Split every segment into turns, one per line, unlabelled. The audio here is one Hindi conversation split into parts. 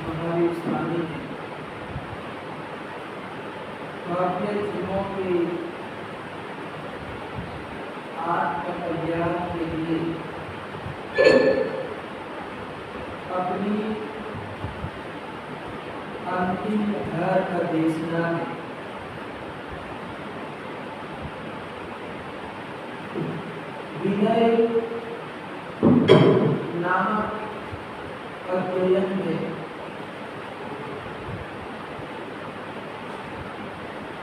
महावीर स्वामी ने अपने जीवों के आत्मकल्याण के लिए अपनी अंतिम धर्म देशना में विनय नामक अध्ययन में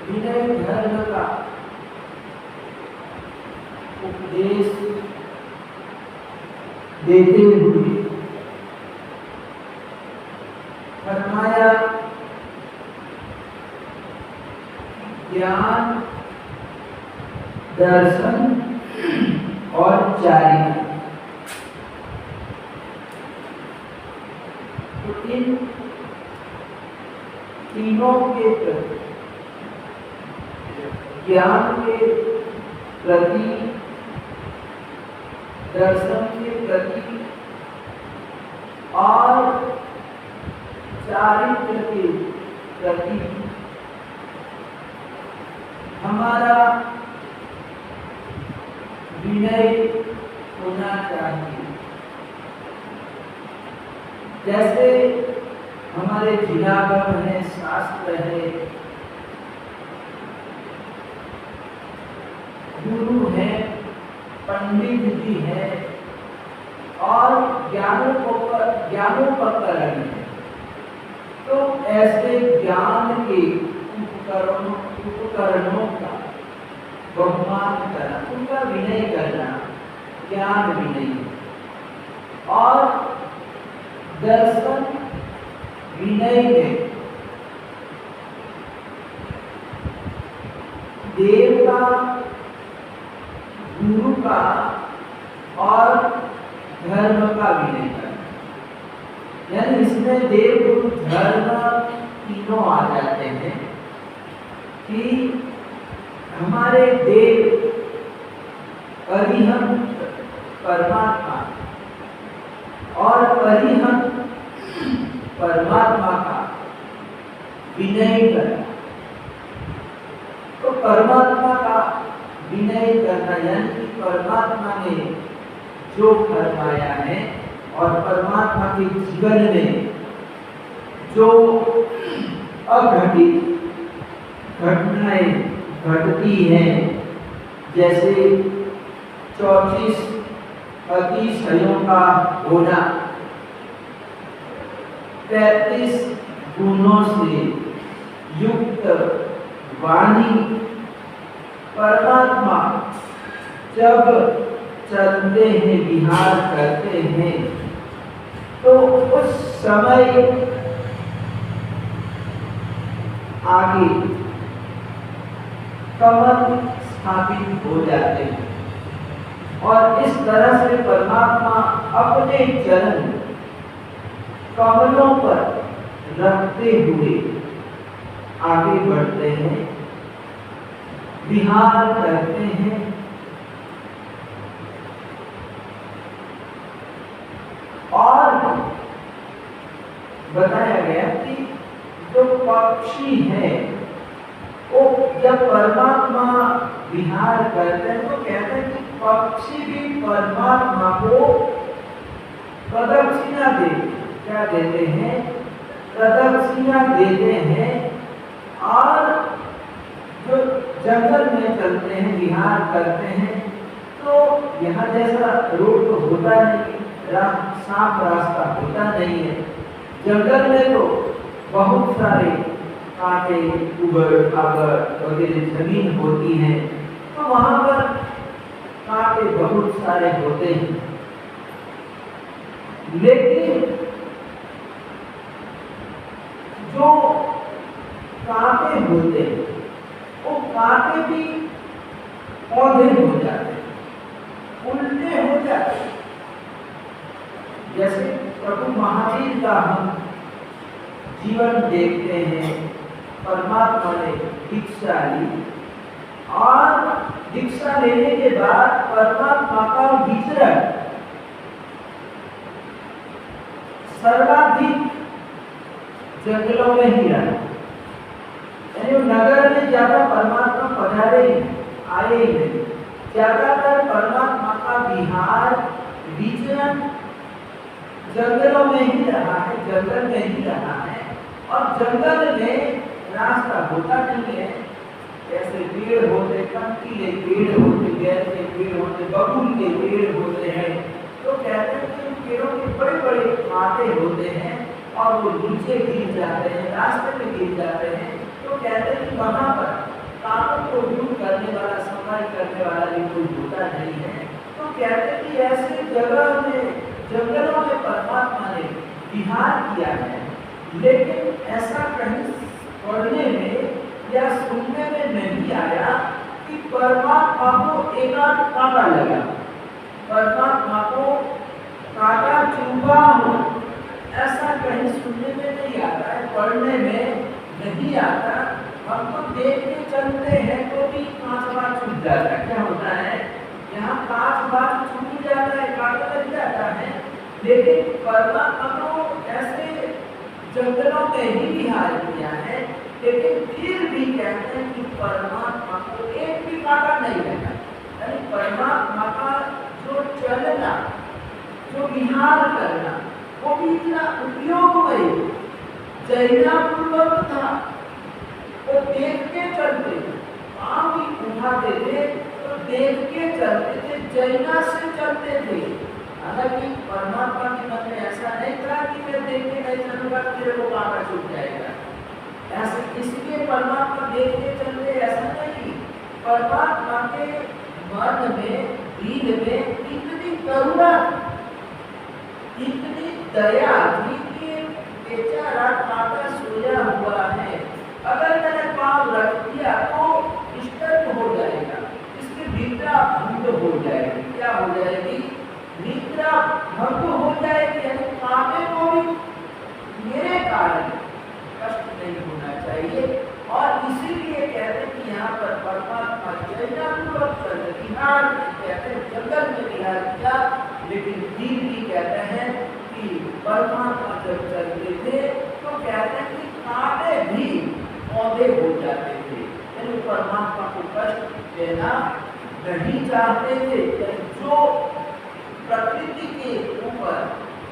विनय धर्म का उपदेश देते हुए फरमाया ज्ञान, दर्शन और चारित्र्य, तो इन तीनों के प्रति, ज्ञान के प्रति, दर्शन के प्रति और चारित्र्य के प्रति हमारा विनय होना चाहिए। जैसे हमारे जिलागम है, शास्त्र है, गुरु है, पंडित जी है और ज्ञानोपकरण है, तो ऐसे ज्ञान के उपकरणों का बहुमान करना, उनका विनय करना ज्ञान विनय, और दर्शन विनय में देव का, गुरु का और धर्म का विनय करना। यानी इसमें देव, गुरु, धर्म तीनों आ जाते हैं कि हमारे देव अरिहंत परमात्मा और अरिहंत परमात्मा का विनय करना। तो परमात्मा का विनय करना यानी परमात्मा ने जो फरमाया है और परमात्मा के जीवन में जो अघटित घटनाएं घटती हैं, जैसे 34 अतिशयों का होना, 33 गुणों से युक्त वाणी, परमात्मा जब चलते हैं, विहार करते हैं, तो उस समय आगे कमल स्थापित हो जाते हैं और इस तरह से परमात्मा अपने चरण कमलों पर रखते हुए आगे बढ़ते हैं, विहार करते हैं। और बताया गया कि जो पक्षी है वो जब परमात्मा विहार करते हैं तो कहते हैं कि पक्षी भी परमात्मा को प्रदक्षिणा देते, क्या देते हैं, प्रदक्षिणा देते हैं और जो जंगल में चलते हैं, विहार करते हैं, तो यहाँ जैसा रोड तो होता नहीं, साफ रास्ता होता नहीं है। जंगल में तो बहुत सारे कांटे, उबड़ खाबड़ वगैरह जमीन होती है, तो वहां पर कांटे बहुत सारे होते हैं। लेकिन जो कांटे होते हैं वो कांटे भी पौधे हो जाते हैं, उल्टे हो जाते हैं। जैसे प्रभु महावीर का हम जीवन देखते हैं, परमात्मा ने दीक्षा ली और दीक्षा लेने के बाद परमात्मा का विचरण सर्वाधिक जंगलों में ही रहा। यानी नगर में ज्यादा परमात्मा पधारे आए ही नहीं, ज्यादातर परमात्मा का विहार विचरण जंगलों में ही रहा है, जंगल में ही रहा है। और जंगल में रास्ता होता नहीं है, ऐसे पेड़ होते, कंकीले पेड़ होते, गैर के पेड़ होते, बबूल के पेड़ होते हैं, तो कहते हैं कि पेड़ों के बड़े बड़े कांटे होते हैं और वो नीचे गिर जाते हैं, रास्ते में गिर जाते हैं। तो कहते हैं कि वहां पर कांटों को दूर करने वाला, सफाई करने वाला भी कोई होता नहीं है। तो कहते हैं कि ऐसे जगह में, जंगलों में परमात्मा ने विहार किया है। लेकिन ऐसा कहीं पढ़ने में या सुनने में नहीं आया कि परमात्मा को एकांत कांटा लगा, परमात्मा को कांटा चुभा हो, ऐसा कहीं सुनने में नहीं आता है, पढ़ने में नहीं आता। हम तो देख के चलते हैं तो भी 5 बार छूट जाता है। क्या होता है, यहाँ 5 बार छूट जाता है, कांटा लग जाता है। लेकिन परमात्मा को ऐसे जंगलों में ही विहार किया है, लेकिन फिर भी कहते हैं कि परमात्मा को एक भी कांटा नहीं लगा। यानी परमात्मा का जो चलना, जो विहार करना, वो भी इतना उपयोगमय, जैनापूर्वक था। वो देख के चलते थे, पाँव भी उठाते थे तो देख के चलते थे, जैना से चलते थे। हालांकि परमात्मा के मन में ऐसा नहीं था कि मैं देखने नहीं चलूंगा तो मेरे को कांटा छूट जाएगा, ऐसे इसलिए परमात्मा देख के चलते, ऐसा नहीं। परमात्मा के मन में, दिल में इतनी करुणा, इतनी दया थी कि बेचारा कांटा सोया हुआ है, अगर मैंने पाँव रख दिया तो डिस्टर्ब हो जाएगा, इसकी निद्रा भंग हो जाएगी। क्या हो जाएगी? निद्रा भंग हो जाएगी। यानी कांटे को भी मेरे कारण कष्ट नहीं होना चाहिए। और इसीलिए कहते हैं कि यहाँ पर परमात्मा जैनापूर्वक विहार, कहते हैं जंगल में विहार किया, लेकिन फिर भी कहते हैं कि परमात्मा जब चलते थे तो कहते हैं कि कांटे भी पौधे हो जाते थे। यानी परमात्मा को कष्ट देना नहीं चाहते थे। जो प्रकृति के ऊपर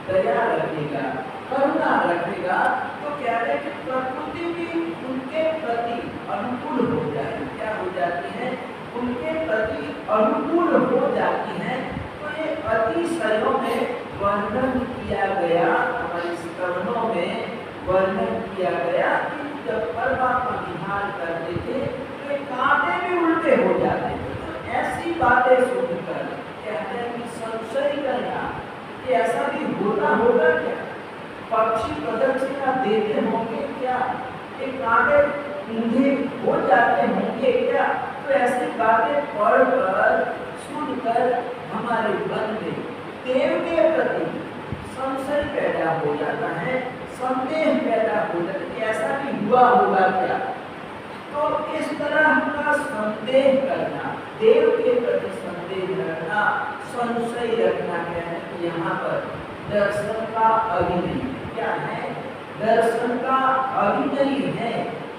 दया रखेगा, करुणा रखेगा, तो कहते हैं कि प्रकृति भी उनके प्रति अनुकूल हो जाती। क्या हो जाती है? उनके प्रति अनुकूल हो जाती है। तो ये अतिशयों में वर्णन किया गया, हमारे श्रवणों में वर्णन किया गया कि जब परमात्मा विहार करते थे तो ये कांटे भी उल्टे हो जाते थे। तो ऐसी बातें सुनकर कहते हैं कि संशय करना कि ऐसा भी होता होगा क्या? पक्षी प्रदक्षिणा देते होंगे क्या? ये कांटे ऊंधे हो जाते होंगे क्या? तो ऐसी बातें पढ़कर, सुनकर हमारे मन में देव के प्रति संशय पैदा हो जाता है, संदेह पैदा हो जाता है कि ऐसा भी हुआ होगा क्या? तो इस तरह का संदेह करना, देव के प्रति संदेह रखना, संशय रखना, क्या है कि यहाँ पर दर्शन का अभिनय क्या है? दर्शन का अभिनय है।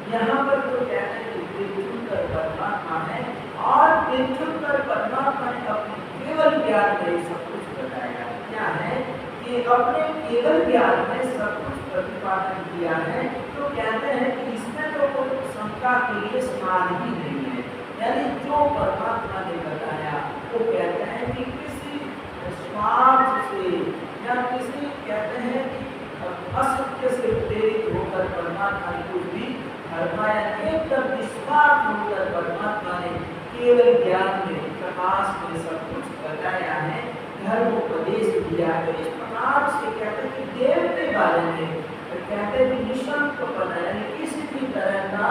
यहाँ पर तो कहते हैं कि तीर्थंकर परमात्मा है और तीर्थंकर परमात्मा ने अपने केवल ज्ञान में सब कुछ बताया। क्या है कि अपने केवल ज्ञान में सब कुछ प्रतिपादन किया है, तो कहते हैं कि इसमें तो कोई शंका के लिए स्थान ही नहीं है। यानी जो परमात्मा ने बताया वो कहते हैं कि किसी स्वार्थ से या किसी कहते हैं कि असत्य से प्रेरित होकर परमात्मा ने कुछ भी फरमाया, एकदम निस्वार्थ होकर परमात्मा ने केवल ज्ञान में प्रकाश में सब कुछ बताया है, धर्मोपदेश दिया है। इस प्रकार से कहते हैं कि देव के बारे में कहते हैं कि निशंक बनाया, किसी भी तरह का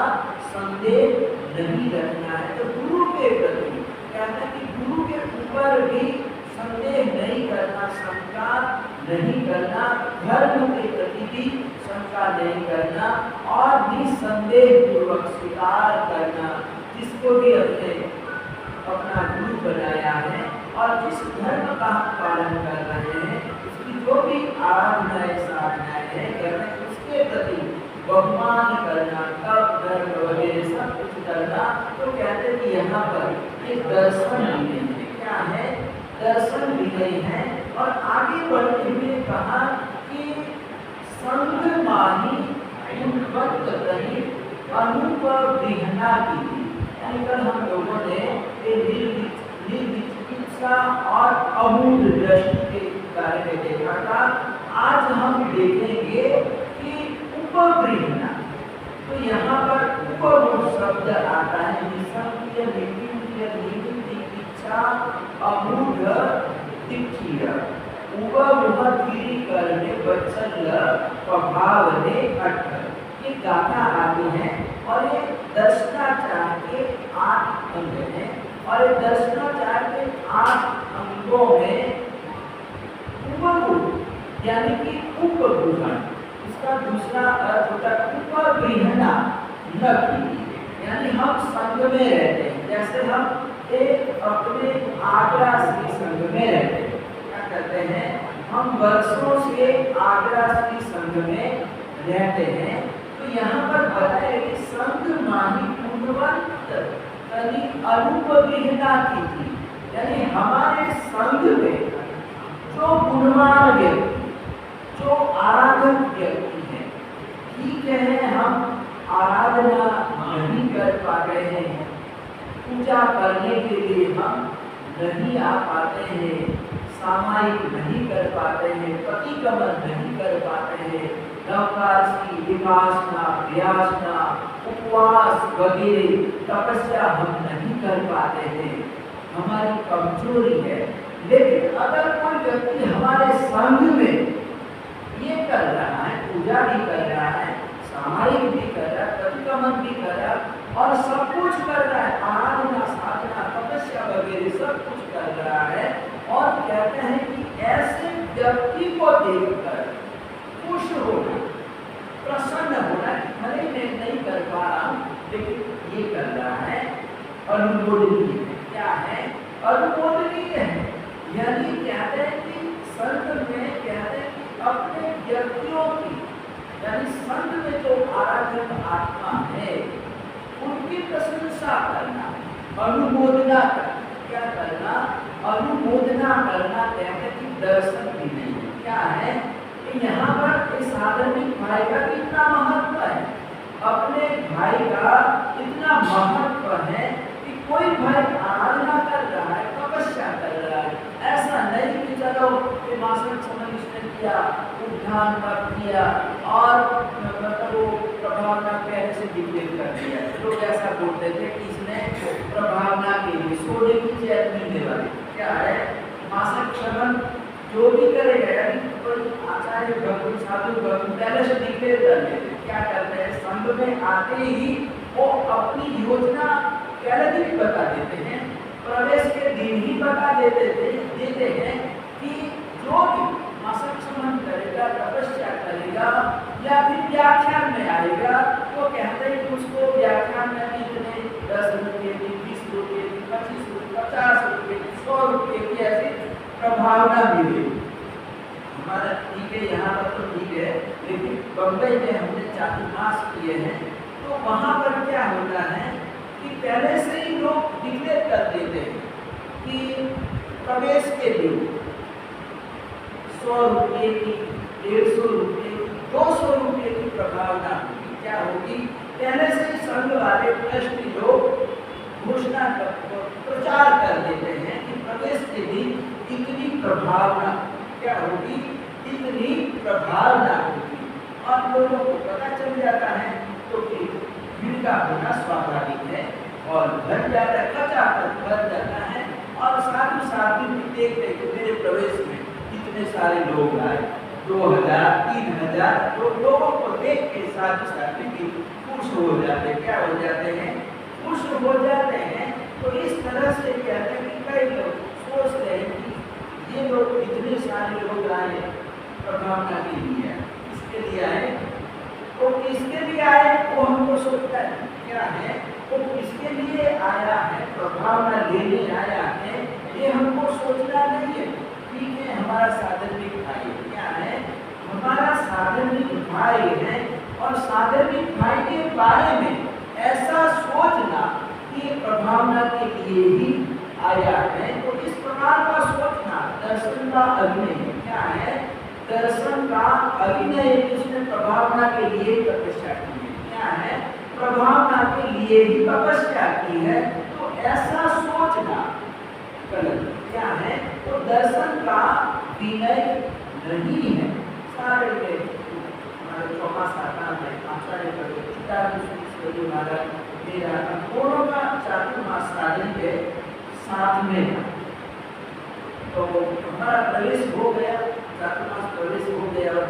संदेह नहीं रखना है। तो गुरु के प्रति कहते हैं कि गुरु के ऊपर भी संदेह नहीं करना, शंका नहीं करना, धर्म के प्रति भी शंका नहीं करना और निसंदेह पूर्वक स्वीकार करना जिसको भी अपना गुरु बनाया है और जिस धर्म का पालन कर रहे हैं, उसकी जो भी आराधनाएं साधनाएं हैं उसके प्रति बहुमान करना, तप धर्म वगैरह सब कुछ करना। तो कहते हैं कि यहाँ पर एक दर्शन विनय है। क्या है? दर्शन विनय है। और आगे बढ़ते हुए कहा कि संग माही उन्मत्त रही अनुपविघ्ना की। कल हम लोगों ने निर्विचिकित्सा और अमूढ़ दृष्टि के बारे में देखा था। आज हम देखेंगे कि उपवृहना। तो यहाँ पर उपमूढ़ शब्द आता है, निसंख्य निर्विचिकित्सा चिकित्सा अमूढ़ दिक्षीय उपमुखगिरी करने वत्सल प्रभावने अठ। ये गाथा आती है और ये दर्शनाचार्य के 8 अंग हैं और ये दर्शनाचार्य के 8 अंगों में उपगुण यानी कि उपगुण, इसका दूसरा अर्थ होता है उपगृहना न की। यानी हम संग में रहते हैं, जैसे हम एक अपने आगरा श्री संग में रहते हैं। क्या करते हैं? हम वर्षों से आगरा श्री संग में रहते हैं। तो यहाँ पर बताया कि संग माही गुणवंत यानी अनुपविघ्ना की थी। यानी हमारे संग में जो गुणवान व्यक्ति, जो आराधक व्यक्ति है, ठीक है हम आराधना नहीं कर पा रहे हैं, पूजा करने के लिए हम नहीं आ पाते हैं, सामायिक नहीं कर पाते हैं, प्रतिक्रमण नहीं कर पाते हैं, नवकाश की विपासना, व्यासना, उपवास वगैरह तपस्या हम नहीं कर पाते हैं, हमारी कमजोरी है। लेकिन अगर कोई व्यक्ति हमारे संग में ये कर रहा है, पूजा भी कर रहा है, सामायिक भी कर रहा है, प्रतिक्रमण भी कर रहा है और सब कुछ कर रहा है, आराधना साधना तपस्या वगैरह सब कुछ कर रहा है, और कहते हैं कि ऐसे व्यक्ति को देखकर खुश होना, प्रसन्न होना, भले मैं नहीं कर पा रहा हूँ लेकिन ये कर रहा है, अनुमोदनीय है। क्या है? अनुमोदनीय है। यानी कहते हैं कि संत में कहते हैं कि अपने व्यक्तियों की यानी संत में जो आराधक आत्मा है उनकी प्रशंसा करना, अनुमोदना करना। क्या करना? अनुमोदना करना। कहते कि दर्शन भी नहीं। क्या है? यहाँ पर इस आदर्मिक भाई का कितना महत्व है, अपने भाई का इतना महत्व है कि कोई भाई आराधना कर रहा है, तपस्या कर रहा है, ऐसा नहीं कि चलो मासिक समय इसने किया, उद्धान कर दिया और मतलब वो प्रभावना पहले से डिक्लेयर कर दिया। लोग ऐसा बोलते थे कि इसने प्रभावना के लिए सोने की चैन मिलने वाली। क्या है? मासिक श्रवण जो भी करेगा, यानी आचार्य भगवान साधु भगवान पहले से डिक्लेयर कर लेते। क्या करते हैं? संघ में आते ही वो अपनी योजना पहले दिन बता देते हैं, प्रवेश के दिन ही बता देते हैं कि जो भी मासिक श्रवण करेगा, तपस्या करेगा या फिर व्याख्यान में आएगा, तो कहते हैं कि उसको व्याख्यान में इतने 10 रुपये की, 20 रुपये की, 25 रुपये, 50 रुपये की, 100 रुपये की ऐसी प्रभावना मिले। हमारा ठीक है, यहाँ पर तो ठीक है, लेकिन बम्बई में हमने चातुर्मास किए हैं, तो वहाँ पर क्या होता है कि पहले से ही लोग डिक्लेयर कर देते हैं कि प्रवेश के दिन 100 रुपये की, 150 रुपये की, 200 रुपये की प्रभावना होगी। क्या होगी? पहले से ही संघ वाले ट्रस्टी लोग घोषणा प्रचार कर देते हैं कि प्रवेश के दिन इतनी प्रभावना क्या होगी, इतनी प्रभावना होगी, और लोगों को पता चल जाता है तो फिर भीड़ का होना स्वाभाविक है और भर जाता है, खचाखच भर जाता है। और साधु साधु भी देखते कि मेरे प्रवेश में इतने सारे लोग आए, 2000 3000 लोगों को देख के साधु साधु भी खुश हो जाते, क्या हो जाते हैं, खुश हो जाते हैं। तो इस तरह से कहते हैं कि कई लोग सोचते हैं कि ये लोग इतने सारे लोग आए प्रभावना के लिए, इसके लिए आए, तो किसके लिए आए वो हमको सोचता है क्या है, वो किसके लिए आया है, प्रभावना लेने आया है, ये हमको सोचना नहीं है। ठीक है, हमारा साधर्मिक भाई क्या है, हमारा साधर्मिक भाई है, और साधर्मिक भाई के बारे में ऐसा सोचना कि प्रभावना के लिए ही आया है, तो इस प्रकार का सोचना दर्शन का अभिनय है। क्या है? दर्शन का अभिनय, जिसने प्रभावना के लिए तपस्या की है। क्या है? प्रभावना के लिए ही तपस्या की है, तो ऐसा सोचना गलत। क्या है? तो दर्शन का विनय नहीं है। सारे हमारे चौमास आता है, आचार्य मेरा दोनों का चातुर्मास साधन के साथ में था, तो हमारा प्रवेश हो गया, चातुर्मास प्रवेश हो गया, और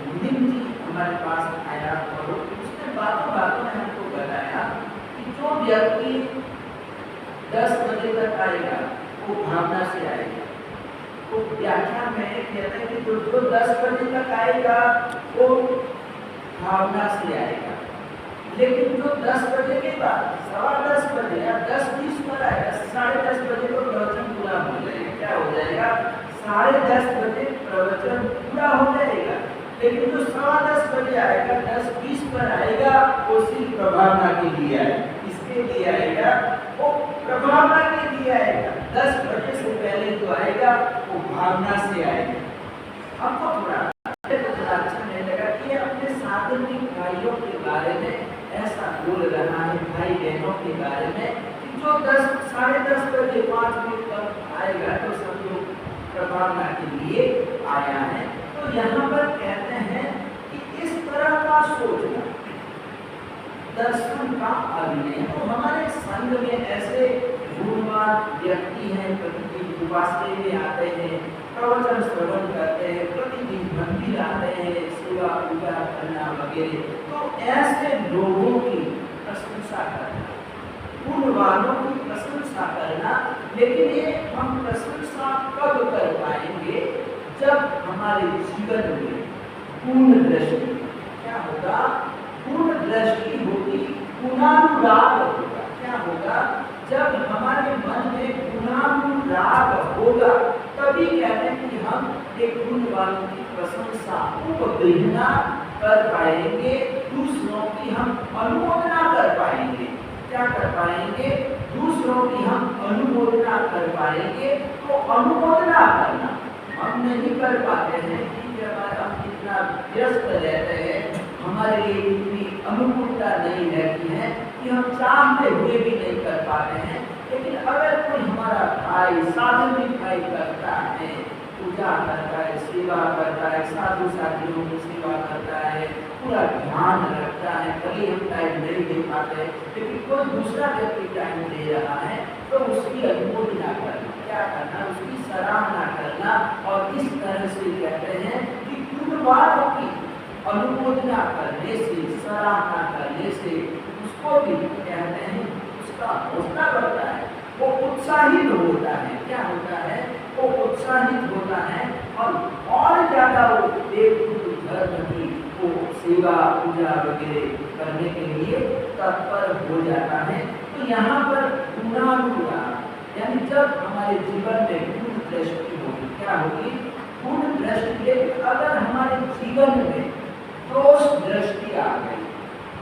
मुनिम जी हमारे पास आया और उसने बातों बातों में हमको बताया कि जो व्यक्ति 10 बजे तक आएगा वो भावना से आएगा। तो व्याख्या में कहते हैं कि जो 10 बजे तक आएगा वो भावना से आएगा, लेकिन जो 10 बजे के बाद 10:15 बजे या 10:20 पर आएगा, 10:30 बजे तो प्रवचन पूरा हो जाएगा। क्या हो जाएगा? 10:30 बजे प्रवचन पूरा हो जाएगा, लेकिन जो 10:15 बजे आएगा, 10:20 पर आएगा, वो सिर्फ प्रभावना के लिए आएगा। इसके लिए आएगा, वो प्रभावना के लिए आएगा। 10 बजे से पहले जो आएगा वो भावना से आएगा। हमको थोड़ा अच्छा नहीं लगा कि अपने साधर्मिक भाइयों के बारे में ऐसा बोल रहा है, भाई बहनों के बारे में, कि जो 10 10:30 बजे 5 मिनट पर आएगा तो सब लोग प्रभावना के लिए आया है। तो यहाँ पर कहते हैं कि इस तरह का सोचना दर्शन का अभिनय। तो हमारे संघ में ऐसे गुणवान व्यक्ति हैं, प्रतिदिन उपासना में आते हैं, प्रवचन श्रवण करते हैं, प्रतिदिन मंदिर आते हैं, सेवा पूजा करना वगैरह। तो ऐसे लोगों की प्रशंसा करना, गुणवानों की प्रशंसा करना, लेकिन ये हम प्रशंसा कब कर पाएंगे? जब हमारे जीवन में गुण दृष्टि क्या होगा? गुण दृष्टि होगी, गुणानुराग होगा। क्या होगा? जब हमारे मन में गुणानुराग होगा, तभी कहते हैं कि हम एक गुण वालों की प्रशंसा उपगृहना कर पाएंगे, दूसरों की हम अनुमोदना कर पाएंगे। क्या कर पाएंगे? दूसरों की हम अनुमोदना कर पाएंगे। तो अनुमोदना करना हम नहीं कर पाते हैं, क्योंकि हम इतना व्यस्त रहते हैं, हमारे लिए इतनी अनुकूलता नहीं रहती है कि हम चाहते हुए भी नहीं कर पाते हैं। लेकिन अगर कोई हमारा भाई साधर्मिक भाई करता है, पूजा करता है, सेवा करता है, साधु साथियों की सेवा करता है, पूरा ध्यान रखता है, भले हम टाइम नहीं दे पाते, लेकिन कोई दूसरा व्यक्ति टाइम दे रहा है, तो उसकी अनुमोदना करना, क्या करना? उसकी सराहना करना। और इस तरह से कहते हैं कि गुणवानों की अनुमोदना करने से, सराहना करने से उसको भी कहते हैं उसका हौसला बढ़ता है, वो उत्साहित होता है। क्या होता है? वो उत्साहित होता है और ज़्यादा वो देव धर्म की वो सेवा पूजा वगैरह करने के लिए तत्पर हो जाता है। तो यहाँ पर गुणानुराग, यानी जब हमारे जीवन में गुण दृष्टि होगी, क्या होगी? गुण दृष्टि। अगर हमारे जीवन में दोष दृष्टि आ गई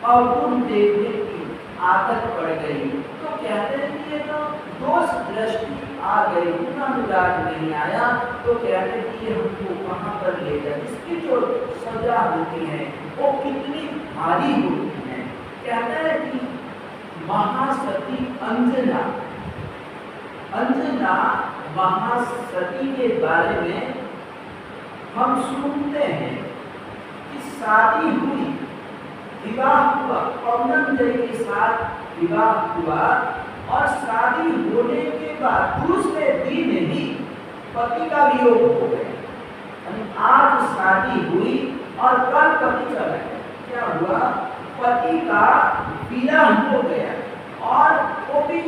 और गुण देखने की आदत पड़ गई, तो कहते हैं कि ये तो दोष दृष्टि आ गए, अनुराग नहीं आया, तो कहते कि ये हमको कहाँ पर ले जाए। इसकी जो सजा होती है वो कितनी भारी होती है। कहते हैं कि महासती अंजना महासती के बारे में हम सुनते हैं कि शादी हुई, विवाह हुआ, पवनंजय के साथ विवाह हुआ और शादी होने के बाद दूसरे दिन ही पति का वियोग हो गया। आज शादी हुई और कल पति चला गया। क्या हुआ? पति का विरह हो गया और वो भी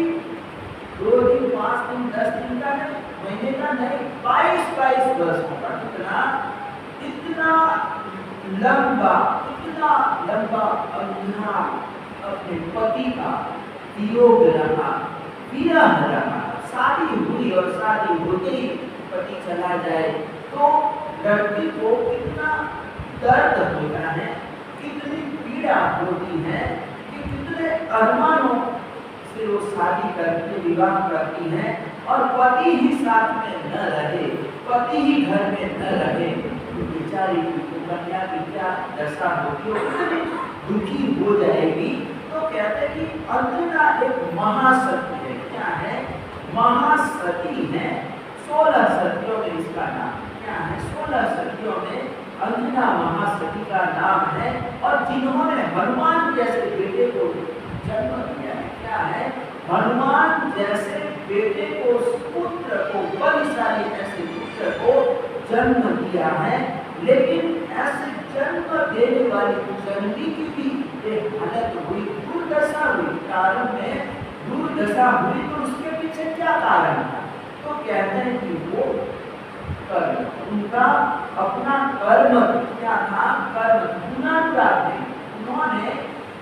2 दिन, 5 दिन, 10 दिन का नहीं, महीने का नहीं, 22 वर्ष का। इतना लंबा अंधा अपने पति का वियोग रहा, विरह रहा। शादी हुई और शादी होते ही पति चला जाए तो लड़की को कितना दर्द होता है, कितनी पीड़ा होती है कि कितने अरमानों से वो शादी करके विवाह करती हैं और पति ही साथ में न रहे, पति ही घर में न रहे, तो बेचारी कन्या की क्या दशा होगी, कितनी दुखी हो जाएगी। तो कहते हैं कि अंजना एक महासती है। क्या है? महासती है। 16 सतियों में इसका नाम क्या है? 16 सतियों में अंजना महासती का नाम है। और जिन्होंने हनुमान जैसे बेटे को जन्म दिया है। क्या है? हनुमान जैसे बेटे को, पुत्र को, बलशाली ऐसे पुत्र को जन्म दिया है। लेकिन ऐसे जन्म देने वाली जननी की भी एक हालत हुई, दुर्दशा हुई, कारण में दुर्दशा हुई। तो उसके पीछे क्या कारण था? तो कहते हैं कि वो कर्म, उनका अपना कर्म क्या था? कर्म गुणानुराग नहीं, उन्होंने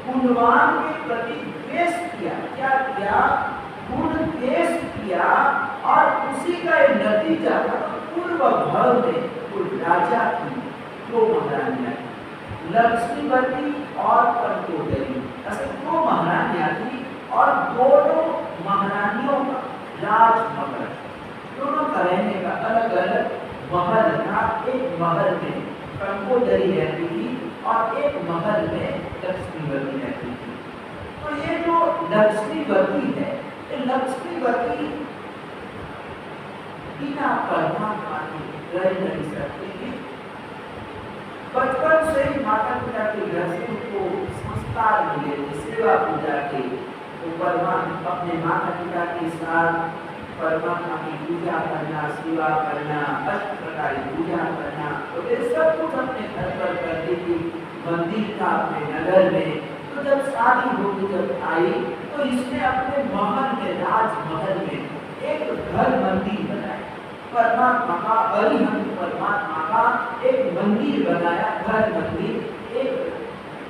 गुणवान के प्रति द्वेष किया। क्या किया? गुण द्वेष किया और उसी का एक नतीजा था। पूर्व भाव में वो राजा की दो महारानियां, लक्ष्मीवती और कंकोदरी, ऐसे 2 महारानियां थी और दोनों महारानियों का राजमहल, दोनों का रहने का अलग अलग महल था। एक महल में कंकोदरी रहती थी और एक महल में लक्ष्मीवती रहती थी। तो ये जो लक्ष्मीवती है, ये लक्ष्मीवती बिना परमात्मा के रह नहीं सकती थी। बचपन से ही माता पिता के घर से उनको संस्कार मिले थे सेवा पूजा के। तो परमात्मा अपने माता पिता के साथ परमात्मा की पूजा करना, सेवा करना, 8 प्रकार की पूजा करना, तो ये सब कुछ अपने घर पर करती थी। मंदिर था अपने नगर में। तो जब शादी होगी, जब आई, तो इसने अपने महल में, राजमहल में एक घर मंदिर बनाया। परमात्मा का, अरिहंत परमात्मा का एक मंदिर बनाया, घर मंदिर। एक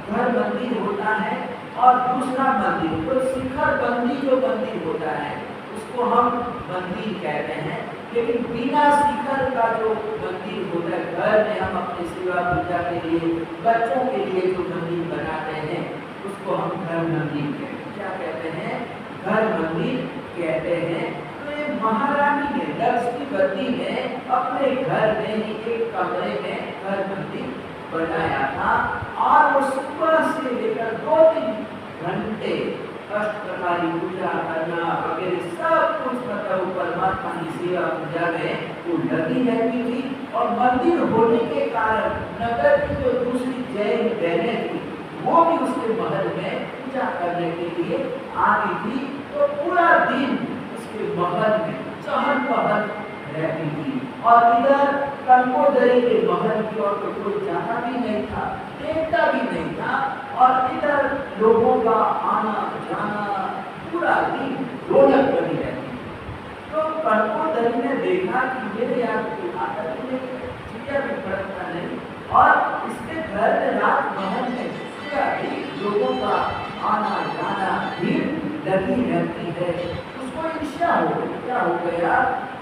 घर मंदिर होता है और दूसरा मंदिर, तो शिखर बंदी जो मंदिर होता है उसको हम मंदिर कहते हैं। लेकिन बिना शिखर का जो मंदिर होता है, घर में हम अपनी सेवा पूजा के लिए, बच्चों के लिए जो मंदिर बनाते हैं उसको हम घर मंदिर कहते हैं। क्या कहते हैं? घर मंदिर कहते हैं। तो ये महारानी ने, लक्ष्मीवती ने अपने घर में ही एक कमरे में घर मंदिर बनाया था और वो सुबह से लेकर 2-3 घंटे अष्टप्रकारी पूजा करना वगैरह सब कुछ, मतलब परमात्मा की सेवा पूजा में वो लगी रहती थी। और मंदिर होने के कारण नगर की जो दूसरी जैन बहनें थी वो भी उसके महल में पूजा करने के लिए आती थी। तो पूरा दिन उसके महल में चहल पहल रहती थी। और इधर कंकोदरी के महल की ओर तो कोई जाता भी नहीं था, देखता भी नहीं था। और इधर लोगों का आना जाना पूरा दिन रौनक बनी रहती। तो कंकोदरी ने देखा कि मेरे यहाँ कोई आता नहीं, चिड़िया भी फड़कता नहीं, और इसके घर में राजमहल में पूरा दिन लोगों का आना जाना भीड़ लगी रहती है। उसको ईर्ष्या हो गई। क्या हो गया?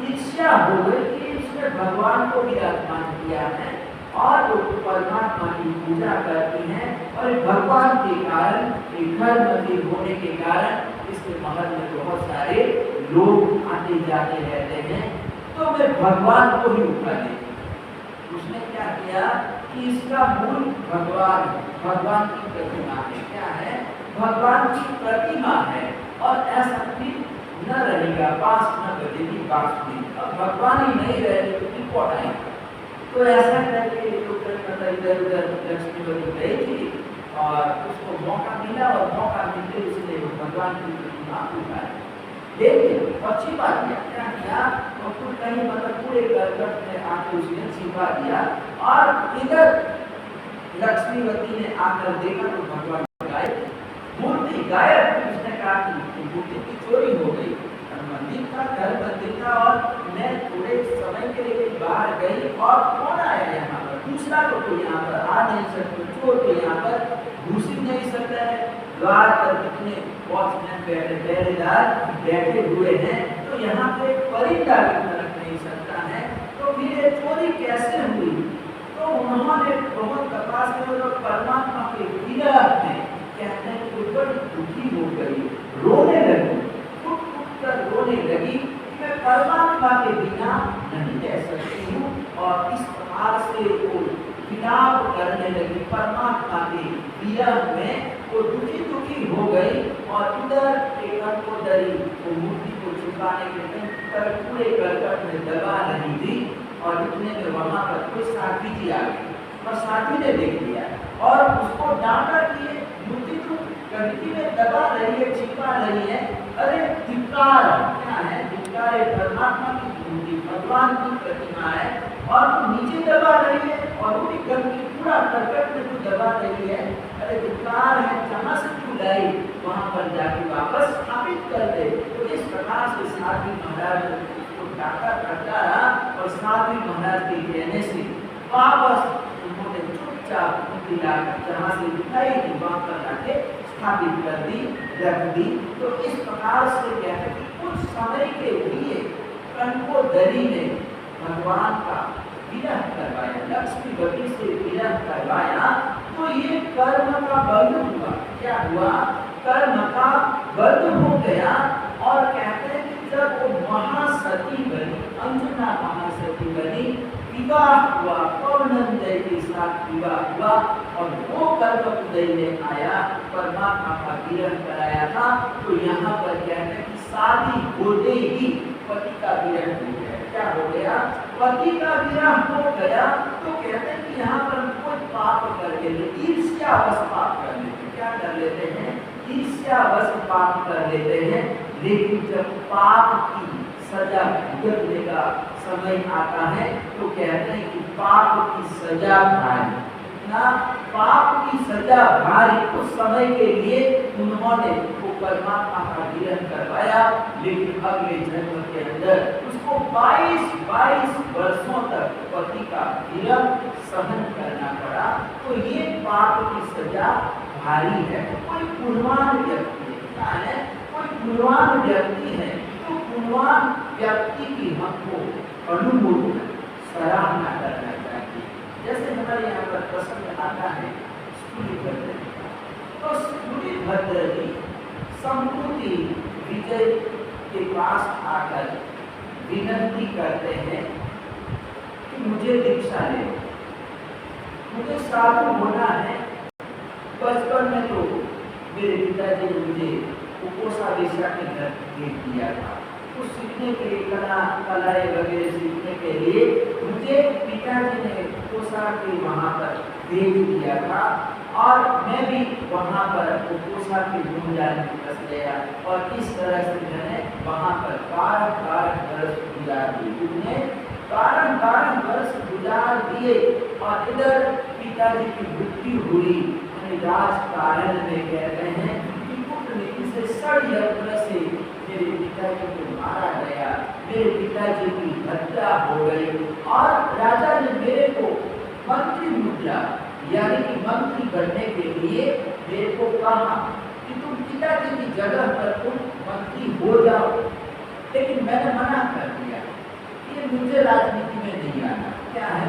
ईर्ष्या हो गई कि इसने भगवान को विराजमान किया है और वो परमात्मा की पूजा करती हैं, और भगवान के कारण, घर मंदिर होने के कारण इसके महल में बहुत सारे लोग आते जाते रहते हैं, तो मैं भगवान को ही उठा देती। उसने क्या किया कि इसका मूल भगवान की प्रतिमा है। क्या है? भगवान की प्रतिमा है। और ऐसा भी न रहेगा, बांस न बजेगी बांसुरी, अब भगवान ही नहीं रहे तो फिर कौन आएगा? तो ऐसा करके इधर उधर लक्ष्मीवती गई थी और उसको मौका मिला, और मौका मिलते उसने भगवान की प्रतिमा उठाई। लेकिन अच्छी बात क्या किया, तो कुछ कहीं मतलब पूरे गलगट में आके उसने छिपा दिया, और इधर लक्ष्मीवती ने आकर देखा तो भगवान गायब, मूर्ति गायब। उसने कहा कि मूर्ति की चोरी हो गई। मंदिर का घर मंदिर था, और मैं थोड़े समय के लिए बाहर गई, और कौन आया यहाँ पर? दूसरा तो कोई यहाँ पर आ नहीं सकता, चोर तो यहाँ पर घुस ही नहीं सकता है। द्वार पर कितने वॉचमैन पहरेदार बैठे हुए हैं, तो यहाँ पे परिंदा भी रख नहीं सकता है, तो फिर ये चोरी कैसे हुई? तो उन्होंने बहुत तपास किया और परमात्मा के विरह में कहते हैं कि बड़ी दुखी हो गई, रोने लगी, टूट कर रोने लगी कि मैं परमात्मा के बिना नहीं रह सकती हूँ। और इस प्रकार से वो विलाप करने लगी परमात्मा के विरह में, वो दुखी हो गई। और इधर एक कंकोदरी वो मूर्ति को छुपाने के लिए पूरे करकट में दबा नहीं दी, और इतने में वहां पर कोई साथी जी आ गई, और साथी ने देख लिया और उसको डांटा कि मूर्ति तो गंदगी में दबा रही है, छिपा रही है, अरे धिक्कार! क्या है धिक्कार? परमात्मा की मूर्ति, भगवान की प्रतिमा है, और तो नीचे दबा रही है, और वो भी गंदगी पूरा करकट में जो दबा रही है, अरे धिक्कार है, जहाँ से तू लाई वहाँ पर जाके वापस स्थापित कर दे। तो इस प्रकार से साध्वी महाराज उसको डांटा करता रहा, और साध्वी महाराज के कहने से वापस उन्होंने चुपचाप मूर्ति लाकर जहाँ से दिखाई थी वहाँ पर लाके स्थापित कर दी, रख दी। तो इस प्रकार से कहते कि कुछ समय के लिए कंकोदरी ने भगवान का विरह करवाया, लक्ष्मीवती से विरह करवाया, तो ये कर्म का बंध हुआ। क्या हुआ? कर्म का बंध हो गया। और कहते हैं कि जब वो महासती बनी, अंजना महासती बनी, विवाह हुआ, पौर्णंजय के साथ विवाह हुआ, और वो कर्मोदय में आया, परमात्मा का विरह कराया था। तो यहाँ पर कहते हैं कि शादी होते ही पति का विरह हो गया। क्या हो गया? पति का विरह हो गया। तो कहते हैं कि यहाँ पर कोई पाप करके ईर्ष्यावश पाप कर लेते हैं। क्या कर लेते हैं? ईर्ष्यावश पाप कर लेते हैं। लेकिन जब पाप की सजा भुगतने का समय आता है, तो कहते हैं कि पाप की सजा भारी, ना पाप की सजा भारी। उस समय के लिए उन्होंने वो परमात्मा का विरह करवाया, लेकिन अगले जन्म के अंदर उसको 22 वर्षों तक पति का विरह सहन करना पड़ा। तो ये पाप की सजा भारी है। कोई गुणवान व्यक्ति है, कोई गुणवान व्यक्ति है, तो गुणवान व्यक्ति की हमको अनुमोदन सराहना करना चाहिए। जैसे हमारे यहाँ पर प्रसंग आता है स्थूलिभद्र जी का, तो स्थूलिभद्र जी संपूति विजय के पास आकर विनती करते हैं कि मुझे दीक्षा ले, मुझे साधु होना है। बचपन में तो मेरे पिताजी ने मुझे उपोषावेशा के घर भेज दिया था, कुछ सीखने के लिए, कलाएं वगैरह सीखने के लिए मुझे पिताजी ने उपोषा के वहाँ पर भेज दिया था, और मैं भी वहाँ पर उपोषा के गुंजान में फंस गया। और इस तरह से मैंने वहाँ पर 12 वर्ष गुजार दिए, उन्हें 12 वर्ष गुजार दिए। और इधर पिताजी की मृत्यु हुई, राजकारण में कहते हैं कि कूटनीति से षड्यंत्र से मेरे पिताजी को मारा गया, मेरे पिताजी की हत्या हो गई, और राजा ने मेरे को मंत्री मुद्रा यानी कि मंत्री बनने के लिए मेरे को कहा कि तुम पिताजी की जगह पर तुम मंत्री हो जाओ। लेकिन मैंने मना कर दिया, ये मुझे राजनीति में नहीं आना। क्या है,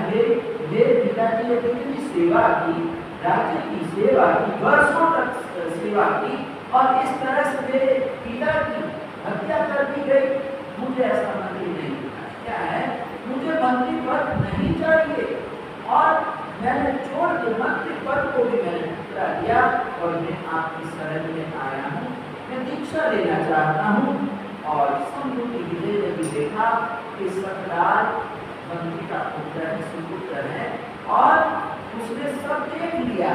मेरे पिताजी ने कितनी सेवा की, राज्य की सेवा की, वर्षों तक सेवा की, और इस तरह से मेरे पिता की हत्या कर दी गई। मंत्री पद को भी मैंने ठुकरा दिया और मैं आपकी शरण में आया हूँ, मैं दीक्षा लेना चाहता हूँ। और शंभु की विजय ने भी देखा कि सकराज मंत्री का पुत्र है, सुपुत्र है, और उसने सब देख लिया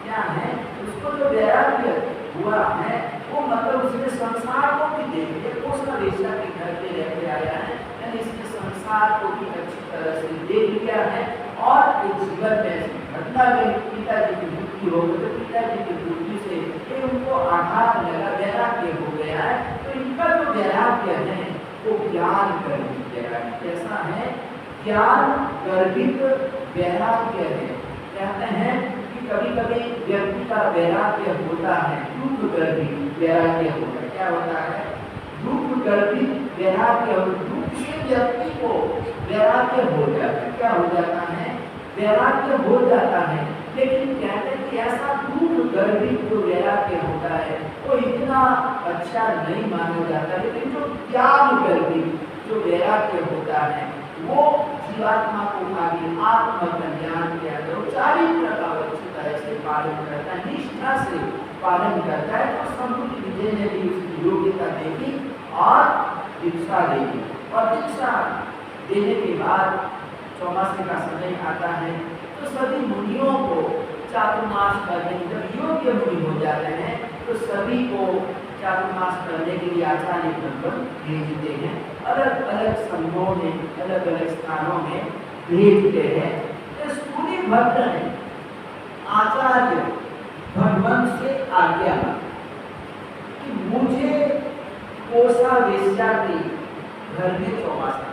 क्या है, उसको जो वैराग्य हुआ है वो मतलब उसने संसार को भी देख लिया, वो सब वेश्या के घर पे रहते आया है, यानी इसने संसार को भी अच्छी तरह से देख लिया है। और एक जीवन में ऐसी घटना गई, पिताजी की मृत्यु हो गई, तो पिताजी की मृत्यु से ये उनको आघात लगा, वैराग्य हो गया है। तो इनका जो वैराग्य है वो ज्ञान गर्भित वैराग्य कैसा है, ज्ञान गर्भित वैराग्य है। कहते हैं कि कभी कभी व्यक्ति का वैराग्य होता है दुख गर्भित वैराग्य होता है। क्या होता है, दुख गर्भित वैराग्य, दुख से व्यक्ति को वैराग्य हो जाता है। क्या हो जाता है, वैराग्य हो जाता है। लेकिन कहते हैं कि ऐसा दुख गर्भित जो वैराग्य होता है वो इतना अच्छा नहीं माना जाता, लेकिन जो ज्ञान गर्भित जो वैराग्य होता है वो जीवात्मा को आगे आत्मकल्याण के अंदर चारित्र का अच्छी तरह से पालन करता है, निष्ठा से पालन करता है। तो शंभु की विजय ने भी उसकी योग्यता देखी और दीक्षा देगी, और दीक्षा देने के बाद चौमासे का समय आता है तो सभी मुनियों को चातुर्मास करने, जब योग्य मुनि हो जाते हैं तो सभी को चातुर्मास करने के लिए आचार्य ब्राह्मण भेजते हैं, अलग अलग संघों में, अलग अलग स्थानों में भेजते हैं। तो सूर्य भद्र ने आचार्य भगवान से आज्ञा कि मुझे कोसा वेश्या के घर में चौमासा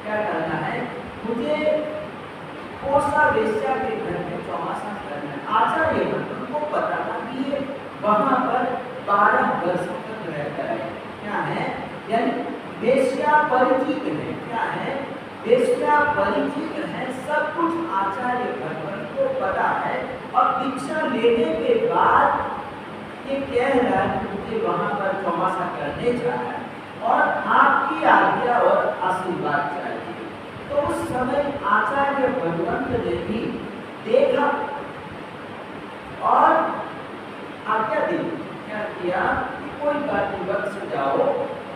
क्या करना है, मुझे कोसा वेश्या के घर में चौमासा करना है। आचार्य भगवान को पता था कि ये वहां पर 12 वर्षों तक रहता है। क्या है, यानी वेश्या परिचित है। क्या है, वेश्या परिचित है, सब कुछ आचार्य भगवान को पता है। और दीक्षा लेने के बाद ये कह रहा है कि मुझे वहां पर चौमासा करने जाना है और आपकी आज्ञा और आशीर्वाद चाहिए। तो उस समय आचार्य भगवंत ने भी देखा और आज्ञा दी। क्या किया कि कोई बात नहीं, वक्त जाओ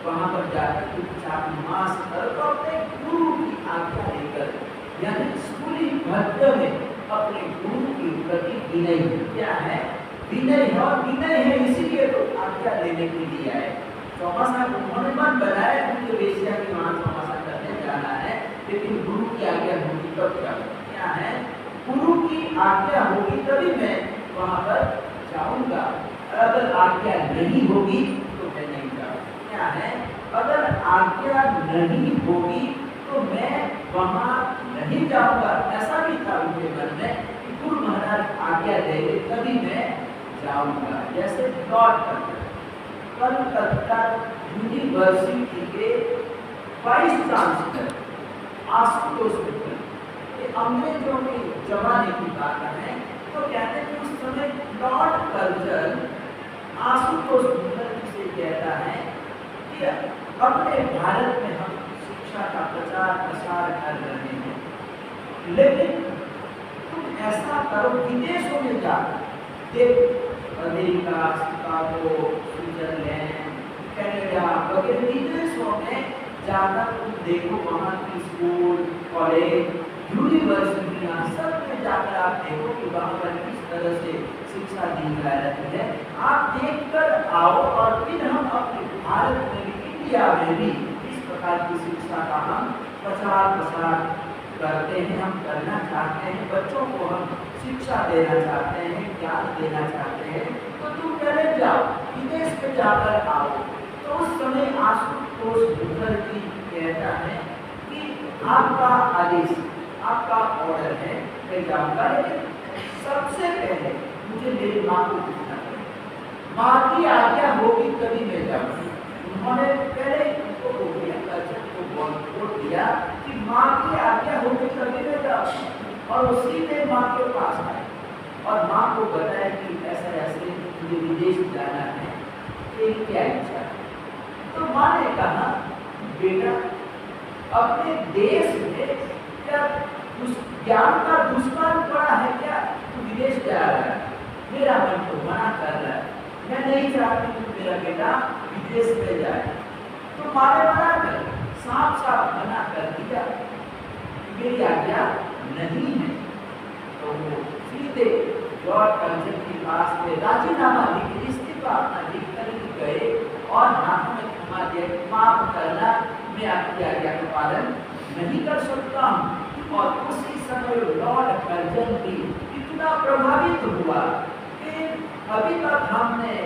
वहां पर जाकर चातुर्मास करो, अपने गुरु की आज्ञा लेकर, यानी सूर्य भद्र में अपने गुरु के प्रति विनय। क्या है, विनय है, और विनय है इसीलिए तो आज्ञा लेने के लिए आए। चौमासा उन्होंने मन बनाया कि वेश्या की वहां चौमासा करने जाना है, लेकिन गुरु की आज्ञा होगी तब क्या है, गुरु की आज्ञा होगी तभी मैं वहां पर जाऊंगा, अगर आज्ञा नहीं होगी तो मैं नहीं जाऊंगा। क्या है, अगर आज्ञा नहीं होगी तो मैं वहां नहीं जाऊंगा। ऐसा भी था उनके मन में कि गुरु महाराज आज्ञा देंगे तभी मैं जाऊंगा। जैसे लौट कलकत्ता यूनिवर्सिटी के वाइस चांसलर आशुतोष मित्तल, ये अंग्रेजों के जमाने की बात है। तो कहते हैं कि उस समय लॉर्ड कर्जन आशुतोष मित्तल से कहता है कि अपने भारत में हम शिक्षा का प्रचार प्रसार कर रहे हैं, लेकिन तुम ऐसा करो विदेशों में जाकर देख, अमेरिका, शिकागो, स्विट्जरलैंड, कनाडा वगैरह विदेशों में जाकर तुम देखो, वहाँ की स्कूल, कॉलेज, यूनिवर्सिटियाँ सब में जाकर आप देखो कि वहाँ पर किस तरह से शिक्षा दी जा रही है। आप देख कर आओ और फिर हम अपने भारत में भी, इंडिया में भी इस प्रकार की शिक्षा का हम प्रचार प्रसार करते हैं, हम करना चाहते हैं, बच्चों को हम शिक्षा देना चाहते हैं, ज्ञान देना चाहते हैं। तो तुम पहले जाओ, विदेश में जाकर आओ। तो उस समय आशुतोष मुखर्जी कहता है कि आपका आदेश, आपका ऑर्डर है, मैं जाऊंगा, लेकिन सबसे पहले मुझे मेरी माँ को पूछना पड़ेगा, माँ की आज्ञा होगी तभी मैं जाऊंगी। उन्होंने पहले उनको बोल दिया, कर्जन को बोल दिया कि माँ की आज्ञा होगी तभी मैं जाऊंगी। और उसी में माँ के पास आए और माँ को बताया कि ऐसा ऐसे मुझे विदेश जाना है, तेरी क्या इच्छा है। तो माँ ने कहा, बेटा अपने देश में जब उस ज्ञान का दुष्काल पड़ा है क्या? तो विदेश जा रहा है, मेरा मन तो मना कर रहा है, मैं नहीं चाहती कि मेरा बेटा विदेश में जाए। तो माँ ने मना कर, साफ साफ मना कर दिया, मेरी आज्ञा नहीं है। तो वो सीधे लॉर्ड कर्जन के पास में राजीनामा लिख, इस्तीफा अपना लिख कर गए और हाथ में थमा दिया, माफ करना, मैं आपकी आज्ञा का पालन नहीं कर सकता हूँ। और उसी समय लॉर्ड कर्जन भी इतना प्रभावित हुआ कि अभी तक हमने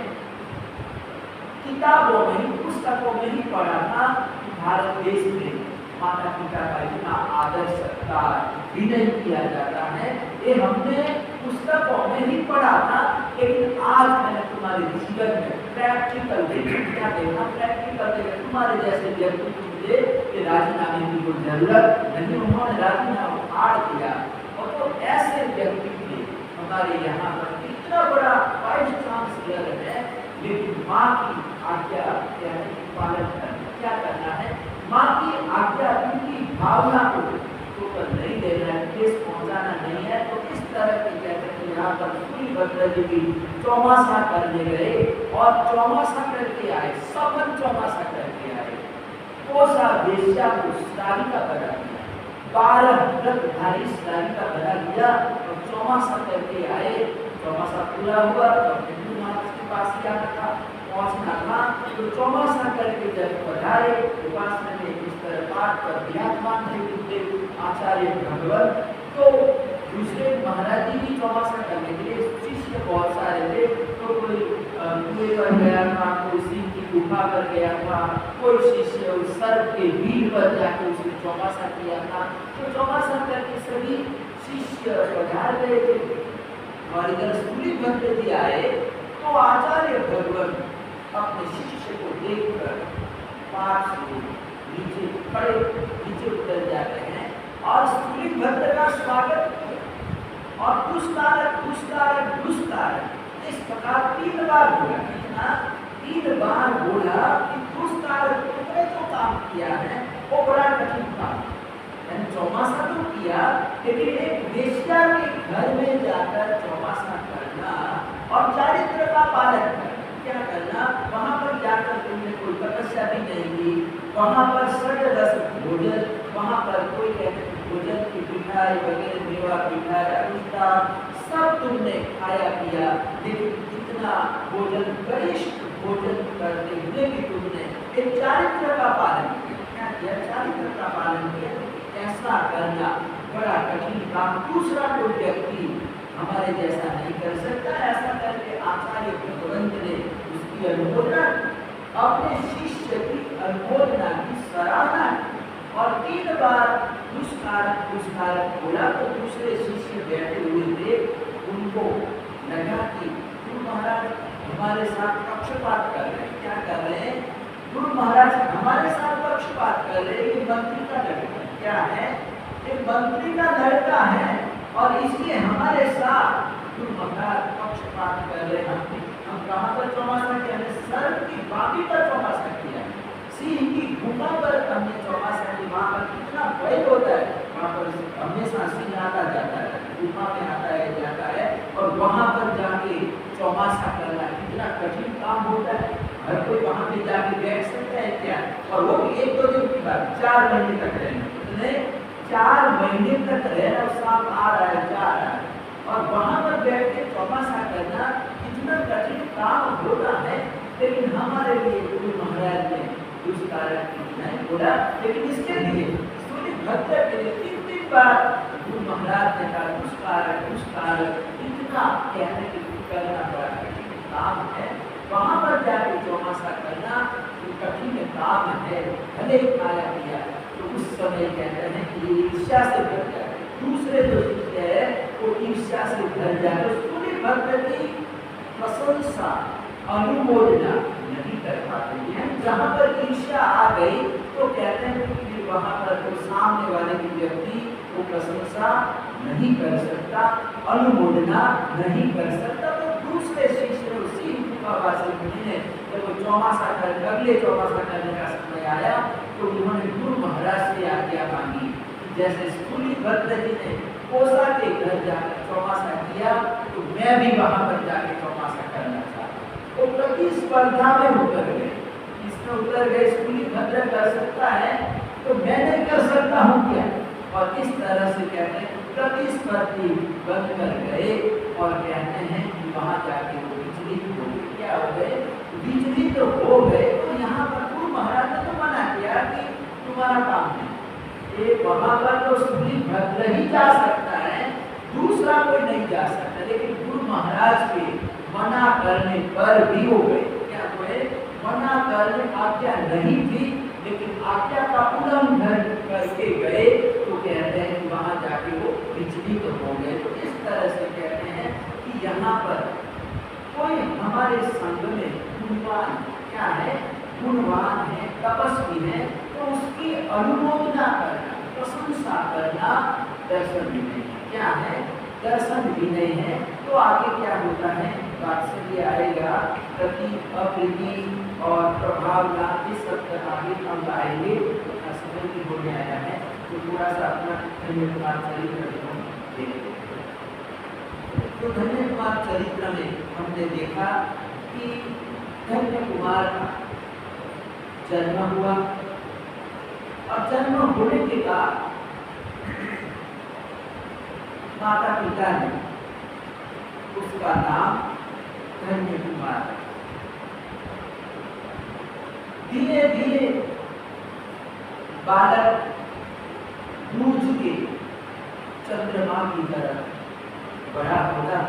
किताबों में, पुस्तकों में ही पढ़ा था कि भारत देश में माता पिता का इतना आदर सत्कार विनय किया जाता है, ये हमने पुस्तकों में ही पढ़ा था। लेकिन आज मैंने तुम्हारे जीवन में प्रैक्टिकल देखा, क्या देखा? प्रैक्टिकल देखा। तुम्हारे जैसे व्यक्ति को मुझे कि राजीनामे की कोई जरूरत नहीं, उन्होंने राजीनामा फाड़ दिया। और तो ऐसे व्यक्ति थे हमारे यहाँ पर, इतना बड़ा वाइस चांसलर है, लेकिन माँ की आज्ञा क्या है? पालन करना। क्या करना है? माँ की आज्ञा, उनकी भावना को ऊपर नहीं देना है, ठेस पहुंचाना नहीं है। तो इस तरह की कहते हैं यहाँ पर सूर्यभद्र जी भी चौमासा करने गए और चौमासा करके आए, सफल चौमासा करके आए। कोसा वेश्या को श्राविका बना दिया, 12 व्रतधारी श्राविका बना दिया और चौमासा करके आए। चौमासा पूरा हुआ तो हिंदू महाराज के पास ही आना था, पहुंचना था। तो चौमासा करके जब पधारे, उपासना में इस तरह पाठ पर विराजमान थे आचार्य भगवत, तो दूसरे महाराज जी भी चौमासा करने के लिए शिष्य बहुत सारे थे। तो कोई कुएं पर गया था, कोई सिंह की गुफा पर गया था, कोई शिष्य उस सर्प के बीज पर जाकर उसने चौमासा किया था। तो चौमासा करके सभी शिष्य पधार गए थे। और इधर सूर्यभद्र जी आए तो आचार्य भगवत अपने शिष्य को देखकर पाठ से नीचे खड़े, नीचे उतर जाते हैं और सूर्यभद्र का स्वागत किया और दुष्कारक दुष्कारक दुष्कारक इस प्रकार 3 बार बोला। कितना? 3 बार बोला कि दुष्कारक, तुमने जो काम किया है वो बड़ा कठिन काम। यानी चौमासा तो किया, लेकिन एक वेश्या के घर में जाकर चौमासा करना और चारित्र का पालन करना। क्या करना? वहां पर जाकर तुमने कोई तपस्या भी नहीं की, वहां पर षड्रस भोजन, वहां पर कोई कहते भोजन की मिठाई वगैरह, मेवा मिठाई, अनुष्ठान सब तुमने खाया पिया, लेकिन इतना भोजन, गरिष्ठ भोजन करते हुए भी तुमने एक चारित्र का पालन किया। क्या किया? चारित्र का पालन किया। ऐसा करना बड़ा कठिन काम, दूसरा कोई व्यक्ति हमारे जैसा नहीं कर सकता। ऐसा करके आचार्य भगवंत ने उसकी अनुमोदना, अपने शिष्य की अनुमोदना की, सराहना और 3 बार दुष्कारक दुष्कारक बोला। तो दूसरे शिष्य बैठे हुए थे, उनको लगा कि गुरु महाराज हमारे साथ पक्षपात कर रहे हैं। क्या कर रहे हैं? गुरु महाराज हमारे साथ पक्षपात कर रहे हैं। ये मंत्री का लड़का क्या है? ये मंत्री का लड़का है और इसलिए हमारे साथ गुरु महाराज पक्षपात कर रहे हैं। हम कहाँ पर चौमासा किया? सर्प की बाकी पर चौमासा किया, सिंह की गुफा पर हमने चौमासा किया। वहाँ पर कितना भय होता है, वहाँ पर हमेशा सिंह आता जाता है, गुफा में आता है जाता है, और वहाँ पर जाके चौमासा करना कितना कठिन काम होता है। हर कोई वहाँ पे जाके बैठ सकता है क्या? और वो 1-2 दिन की बात, 4 महीने तक रहना, 4 महीने तक रहना, सांप आ रहा है जा रहा है, और वहाँ पर बैठ के चौमासा करना कितना कठिन काम होता है। लेकिन हमारे लिए गुरु महाराज ने दुष्कारक नहीं बोला, लेकिन इसके लिए सूर्यभद्र के लिए 3 बार गुरु महाराज ने कहा दुष्कारक दुष्कारक। इतना कहने के करना बड़ा कठिन काम है, वहाँ पर जाके चौमासा करना कठिन काम है। भले खाया पिया तो उस समय कहते हैं कि ईर्ष्या से भर जाए, दूसरे जो शिष्य है वो ईर्ष्या से भर जाए। तो सूर्यभद्र की प्रशंसा, अनुमोदना नहीं कर पाते हैं। जहाँ पर ईर्ष्या आ गई तो कहते हैं कि वहाँ पर तो सामने वाले की व्यक्ति वो प्रशंसा नहीं कर सकता, अनुमोदना नहीं कर सकता। तो दूसरे शिष्य उसी ने जब वो चौमासा कर, अगले चौमासा करने का समय आया तो उन्होंने गुरु महाराज से आज्ञा मांगी, जैसे स्कूली भद्र जी ने कोसा के घर जाकर चौमासा किया, तो मैं भी वहां पर जाके चौमासा करना चाहता हूँ। वो प्रतिस्पर्धा में उतर गए, इसमें उतर गए स्कूली भद्र कर सकता है तो मैं नहीं कर सकता हूँ क्या। और इस तरह से कहते हैं प्रतिस्पर्धी बनकर गए और कहते हैं कि वहां जाके वो विचलित हो गए। क्या हो गए? विचलित तो हो गए। तो यहाँ पर गुरु महाराज ने तो मना किया कि तुम्हारा काम नहीं, एक वहां पर तो स्कूली भद्र ही जा सकता है, दूसरा कोई नहीं जा सकता। लेकिन गुरु महाराज के मना करने पर भी हो गए। क्या हुए? मना करने आज्ञा नहीं थी, लेकिन आज्ञा का उल्लंघन करके गए, तो कहते हैं कि वहां जाके वो विचलित तो हो गए। तो इस तरह से कहते हैं कि यहाँ पर कोई हमारे संघ में गुणवान क्या है, गुणवान है, तपस्वी है, तो उसकी अनुमोदना करना, प्रशंसा करना दर्शन विनय है। क्या है? दर्शन विनय है। तो आगे क्या होता है? वात्सल्य आएगा, प्रति अप्रीति और प्रभावना, इस सब तक आगे हम लाएंगे। समय की होने आया है तो थोड़ा सा अपना धन्य कुमार चरित्र देखते। तो धन्य कुमार चरित्र में हमने देखा कि धन्य कुमार का जन्म हुआ और जन्म होने के बाद माता पिता ने उसका नाम धन्य कुमार। धीरे धीरे बालक बूझ के चंद्रमा की तरफ बड़ा होता,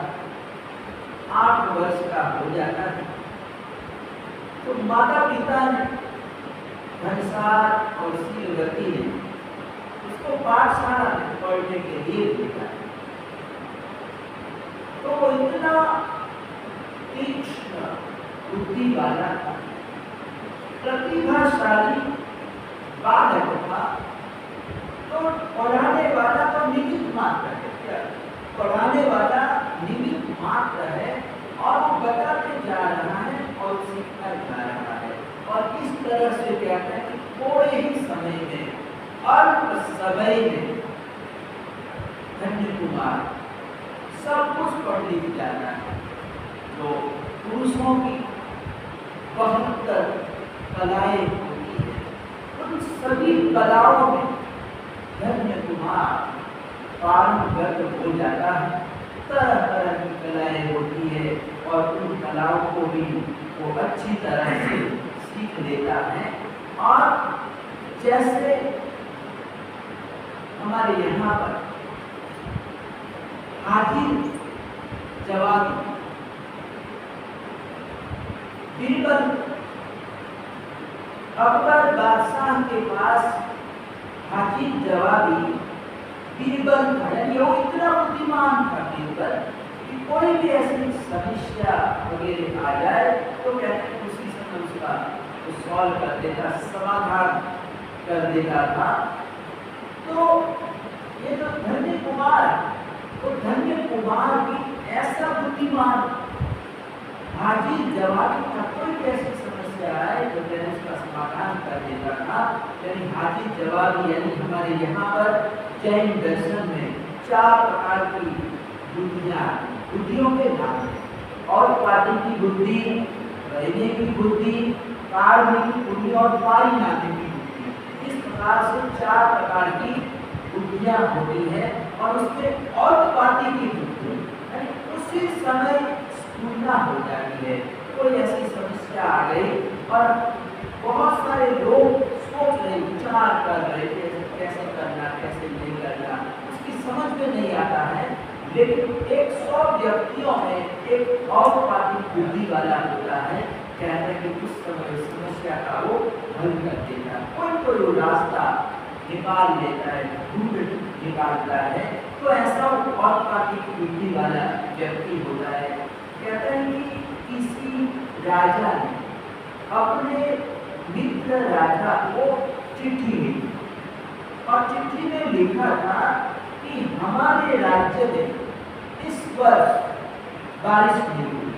8 वर्ष का हो जाता है, तो माता पिता ने घनसार और शीलवती ने उसको पाठशाला में पढ़ने के लिए भेजा। तो वो इतना तीक्ष्ण बुद्धि वाला था, प्रतिभाशाली बालक था। तो पढ़ाने वाला तो निमित्त मात्र है, क्या पढ़ाने वाला निमित्त मात्र है, और वो बताते जा रहा है और सीखता जा रहा है। और इस तरह से कहते हैं कि थोड़े ही समय में, अल्प समय में धन्य कुमार सब कुछ पढ़ लिख जाता है। जो पुरुषों की 72 कलाएं होती है, उन सभी कलाओं में धन्य कुमार पारंगत हो जाता है। तरह तरह की कलाएं होती है और उन कलाओं को भी वो अच्छी तरह से सीख लेता है। और जैसे हमारे यहाँ पर हाजिर जवाबी बीरबल अकबर बादशाह के पास हाजिर जवाबी बीरबल था, यानी वो इतना बुद्धिमान था बीरबल कि कोई भी ऐसी समस्या वगैरह आ जाए तो कहते हैं उसी समय उसका सॉल्व कर देता, समाधान कर देता था। तो ये जो धन्य कुमार, तो धन्य कुमार भी ऐसा बुद्धिमान हाजिर जवाबी था, कोई कैसी समस्या आए तो मैंने उसका समाधान कर देता था। यानी हाजिर जवाबी, यानी हमारे यहाँ पर जैन दर्शन में 4 प्रकार की बुद्धियों के नाम है। और पाटी की बुद्धि, रहने की बुद्धि, कार्य की बुद्धि और पाई नाते की बुद्धि। इस प्रकार से 4 प्रकार की बुद्धियां होती है। और उसमें और पाटी की बुद्धि उसी समय स्फूर्णा हो जाती है। कोई ऐसी समस्या आ गई और बहुत सारे लोग सोच रहे, विचार कर रहे थे कैसे करना, कैसे नहीं करना, उसकी समझ में नहीं आता है। लेकिन 100 व्यक्तियों में एक और पार्टी बुद्धि वाला होता है, कहते हैं कि उस समय समस्या का वो हल कर देता है, कोई रास्ता निकाल लेता है, ढूंढ निकालता है। तो ऐसा और पार्टी की बुद्धि वाला व्यक्ति होता है। कहते हैं कि किसी राजा ने अपने मित्र राजा को चिट्ठी लिखी और चिट्ठी में लिखा था कि हमारे राज्य में इस वर्ष बारिश नहीं हुई,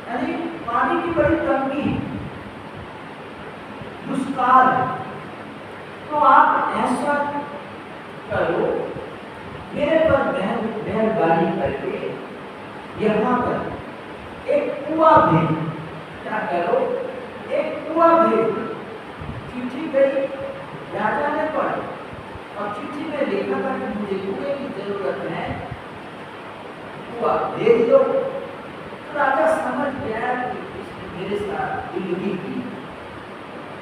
यानी पानी की बड़ी तंगी, दुष्काल है। तो आप ऐसा करो, मेरे पर मेहरबानी करके यहाँ पर एक कुआं भेज। क्या करो, एक कुआं भेज। चिट्ठी गई राजा ने पढ़ी और चिट्ठी में लिखा था कि मुझे कुएं की जरूरत है, कुआं भेज दो। तो राजा समझ गया कि इसने मेरे साथ दिलगी की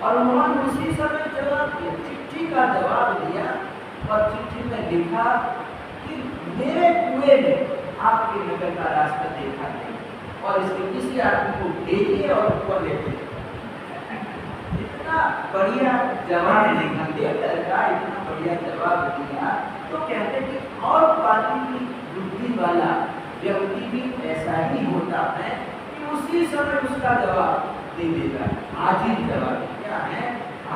और उन्होंने उसी समय जवाब दिया, चिट्ठी का जवाब दिया और चिट्ठी में लिखा कि मेरे कुएं में आपके नगर का रास्ता देखा नहीं और इसके किसी आदमी को भेजिए और कुआं लेते। इतना बढ़िया जवाब लिखा दिया, इतना बढ़िया जवाब दिया। तो कहते कि और पानी की बुद्धि वाला व्यक्ति भी ऐसा ही होता है कि उसी समय उसका जवाब दे देगा। आजीज जवाब क्या है,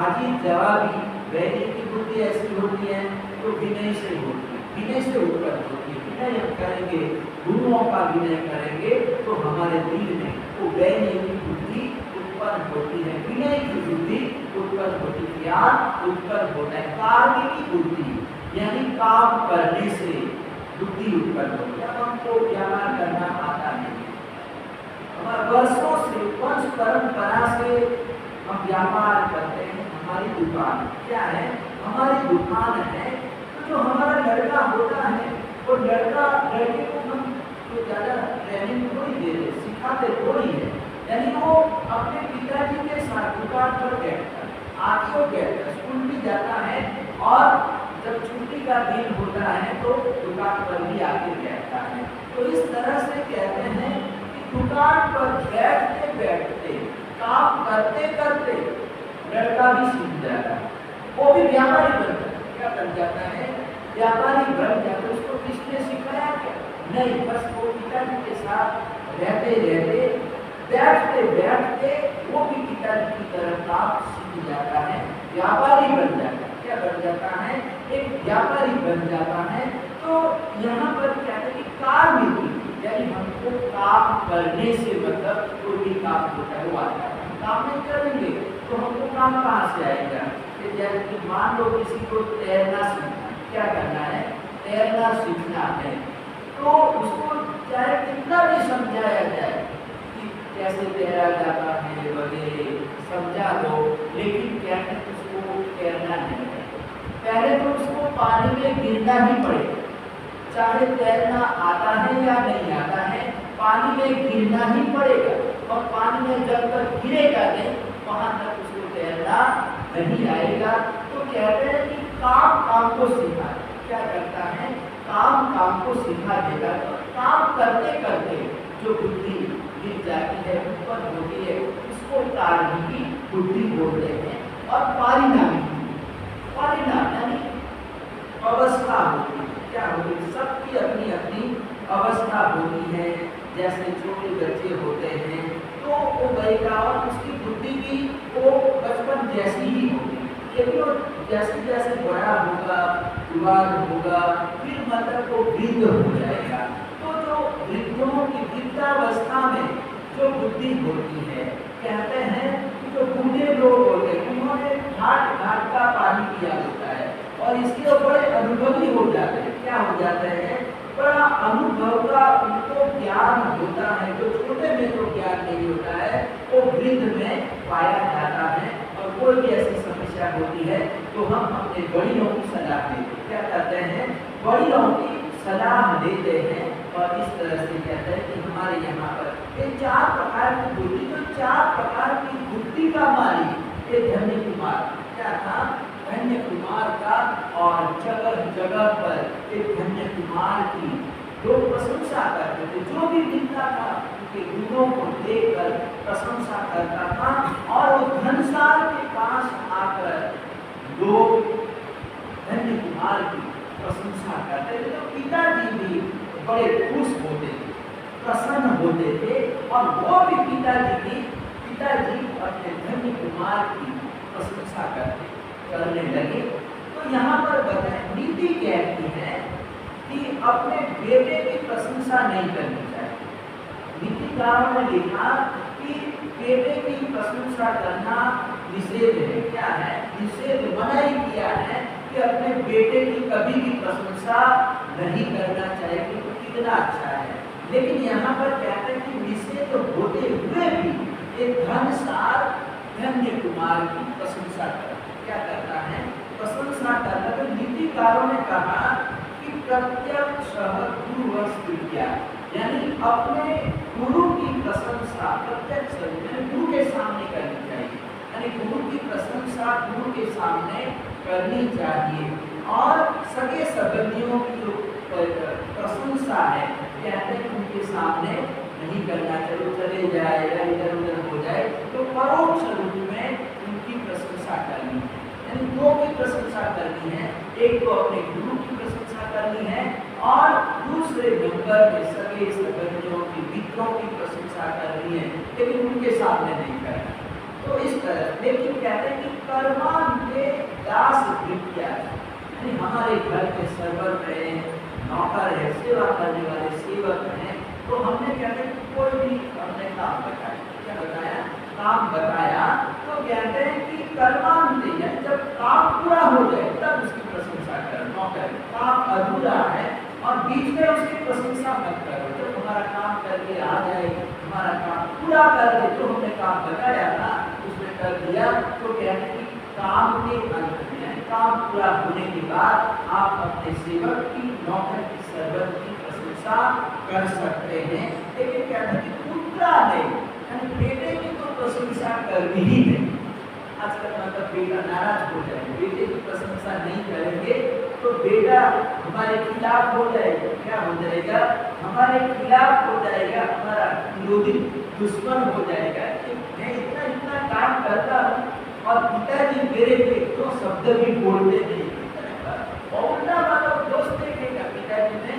आजीज जवाब ही वैद्य की बुद्धि ऐसी होती है तो विनय से होती है, विनय से ऊपर होती है। विनय हम करेंगे, गुरुओं का विनय करेंगे तो हमारे दिल में वो वैद्य की बुद्धि उत्पन्न होती है, विनय की बुद्धि उत्पन्न होती है, ज्ञान उत्पन्न होता है। कार्य की बुद्धि यानी काम करने से बुद्धि उत्पन्न होती है। हमको व्यापार करना आता नहीं, हमारे वर्षों से वंश परंपरा से हम व्यापार करते हैं। हमारी दुकान क्या है, हमारी दुकान है। तो जो हमारा लड़का होता है वो लड़का लड़के को हम तो ज़्यादा ट्रेनिंग थोड़ी दे रहे, सिखाते थोड़ी है। यानी वो अपने पिताजी के साथ दुकान पर बैठता है, आगे वो बैठता है, स्कूल भी जाता है और जब छुट्टी का दिन होता है तो दुकान पर भी आके बैठता है। तो इस तरह से कहते हैं कि दुकान पर बैठते बैठते काम करते करते लड़का भी सीख जाता है, वो भी व्यापारी बन जाता है। क्या बन जाता है, व्यापारी बन जाता है। उसको किसने सिखाया क्या, नहीं, बस वो पिताजी के साथ रहते रहते बैठते बैठते वो भी पिताजी की तरह काम सीख जाता है, व्यापारी बन जाता है। क्या बन जाता है, एक व्यापारी बन जाता है। तो यहाँ पर क्या है कि कार्य की यानी हमको काम करने से मतलब कोई भी काम होता है वो आता है। काम नहीं करेंगे तो हमको काम कहाँ से आएगा। जैसे मान लो किसी को तैरना सीखना, क्या करना है, तैरना सीखना है, तो उसको चाहे कितना भी समझाया जाए कि कैसे तैरा जाता है वगैरह समझा दो, लेकिन क्या है उसको तैरना नहीं है। पहले तो उसको पानी में गिरना ही पड़ेगा, चाहे तैरना आता है या नहीं आता है, पानी में गिरना ही पड़ेगा। और पानी में जब तक गिरेगा नहीं वहां तक उसको तैरना नहीं आएगा। तो कहते हैं कि काम काम को सिखा, क्या करता है, काम काम को सिखा देगा। तो काम करते करते जो बुद्धि गिर जाती है, उत्पन्न होती है, उसको कार्य की बुद्धि बोलते हैं। और परिणामी, परिणाम यानी अवस्था होती है। क्या होती है, सबकी अपनी अपनी अवस्था होती है। जैसे छोटे बच्चे होते हैं तो वो गएगा और उसकी बुद्धि भी वो बचपन जैसी ही होगी, लेकिन वो जैसे जैसे बड़ा होगा, युवान होगा, फिर मतलब वो वृद्ध हो जाएगा। तो जो वृद्धों की वृद्धावस्था में जो बुद्धि होती है, कहते हैं कि जो बूढ़े लोग होते हैं उन्होंने घाट घाट का पानी पिया होता है और इसके बड़े अनुभवी हो जाते हैं। क्या हो जाते हैं, बड़ा अनुभव का उनको ज्ञान होता है। जो छोटे में जो ज्ञान नहीं होता है वो वृद्ध में पाया जाता है। और कोई भी ऐसी समस्या होती है तो हम अपने बड़ियों की सलाह देते हैं। क्या कहते हैं, बड़ियों की सलाह देते हैं। और इस तरह से कहते हैं कि हमारे यहाँ पर ये 4 प्रकार की बुद्धि, तो 4 प्रकार की बुद्धि का मालिक ये धन्य कुमार क्या था, धन्य कुमार का। और जगह जगह पर एक धन्य कुमार की लोग प्रशंसा करते थे, जो भी मिलता था उनके गुणों को देखकर प्रशंसा करता था। और वो धनसार के पास आकर लोग धन्य कुमार की प्रशंसा करते थे। तो पिताजी भी बड़े खुश होते थे, प्रसन्न होते थे। और वो भी पिताजी अपने धन्य कुमार की प्रशंसा करने लगे। तो यहाँ पर बताएं, नीति कहती है कि अपने बेटे की प्रशंसा नहीं करनी चाहिए। नीतिकारों ने लिखा कि बेटे की प्रशंसा करना निषेध है। क्या है, निषेध, मनाही किया है कि अपने बेटे की कभी भी प्रशंसा नहीं करना चाहिए कि वो कितना अच्छा है। लेकिन यहाँ पर कहते हैं कि निषेध होते हुए भी एक धनसार धन्य कुमार की प्रशंसा करता, क्या करता है, प्रशंसा करता। तो नीतिकारों ने कहा कि प्रत्यक्ष गुरुवस्तुज्ञा, यानी अपने गुरु की प्रशंसा प्रत्यक्ष गुरु के सामने करनी चाहिए, यानी गुरु की प्रशंसा गुरु के सामने करनी चाहिए। और सगे संबंधियों की जो प्रशंसा है कहते हैं उनके सामने नहीं करना चाहिए, चले जाए या इधर उधर हो जाए, तो परोक्ष रूप में उनकी प्रशंसा करनी है। यानी दो की प्रशंसा करनी है, एक तो अपने गुरु की प्रशंसा करनी है और दूसरे नंबर में सगे संबंधियों की मित्रों की प्रशंसा करनी है, लेकिन उनके सामने नहीं करना। तो इस तरह, लेकिन कहते हैं कि कर्मांते दास विद्या, यानी हमारे घर के सर्वंट है, नौकर है, सेवा करने वाले सेवक हैं, तो हमने कहते हैं कोई भी हमने काम बताया, क्या बताया, काम बताया, तो कहते हैं कि कर्मांते, यानी जब काम पूरा हो जाए तब उसकी प्रशंसा करो। नौकर काम अधूरा है और बीच में उसकी प्रशंसा मत करो, जब हमारा काम करके आ जाए, हमारा काम पूरा कर दे, जो हमने काम बताया ना उसने कर दिया, तो कहते हैं कि काम के अंत में काम पूरा होने के बाद आप अपने सेवक की, नौकर की, सर्वंट की प्रशंसा कर सकते हैं। लेकिन कहते हैं कि पुत्रा ने, यानी बेटे की तो प्रशंसा करनी ही नहीं। आजकल मतलब बेटा नाराज हो जाए, बेटे की प्रशंसा नहीं करेंगे तो बेटा हमारे खिलाफ हो जाएगा, क्या हो जाएगा, हमारे खिलाफ हो जाएगा, हमारा विरोधी दुश्मन हो जाएगा कि मैं इतना इतना काम करता हूँ और पिताजी मेरे पे दो शब्द भी बोलते नहीं। और उल्टा मतलब दोस्त देखेगा, पिताजी में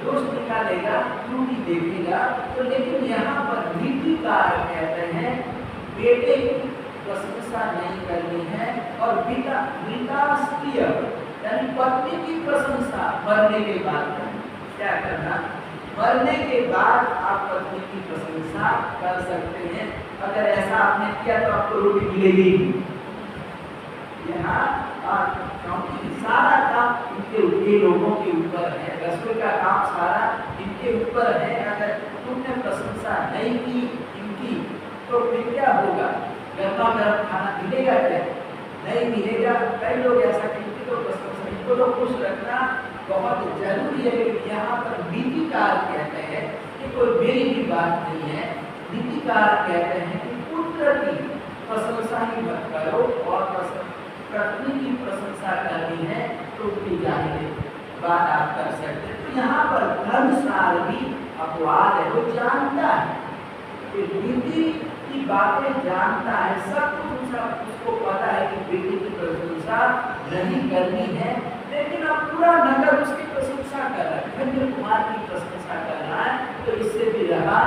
दोष निकालेगा, त्रुटि देखेगा। तो लेकिन यहाँ पर नीतिकार कहते हैं बेटे की प्रशंसा नहीं करनी है और विकासकीय, यानी पत्नी की प्रशंसा मरने के बाद करनी। क्या करना, मरने के बाद आप पत्नी की प्रशंसा कर सकते हैं। अगर ऐसा आपने किया तो आपको रोटी मिलेगी। यहाँ क्योंकि सारा काम इनके लोगों के ऊपर है, रसोई का काम सारा इनके ऊपर है। अगर तुमने प्रशंसा नहीं की इनकी तो फिर क्या होगा, गर्मा गर्म खाना मिलेगा क्या, नहीं मिलेगा। कई लोग ऐसा कहते तो प्रशंसा, इनको तो खुश रखना बहुत जरूरी है। यहाँ पर नीतिकार कहते हैं कि कोई मेरी भी बात नहीं है, नीतिकार कहते हैं कि पुत्र की प्रशंसा ही मत करो और पत्नी की प्रशंसा करनी है तो उनकी जाहिर बात आप कर सकते हैं। तो यहाँ पर धर्मसार भी अपवाद है, वो जानता है कि नीति की बातें जानता है, सब कुछ उसको पता है कि बेटी की प्रशंसा नहीं करनी है, लेकिन अब पूरा नगर उसकी प्रशंसा कर रहा है, धन्य कुमार की प्रशंसा कर रहा है, तो इससे भी रहा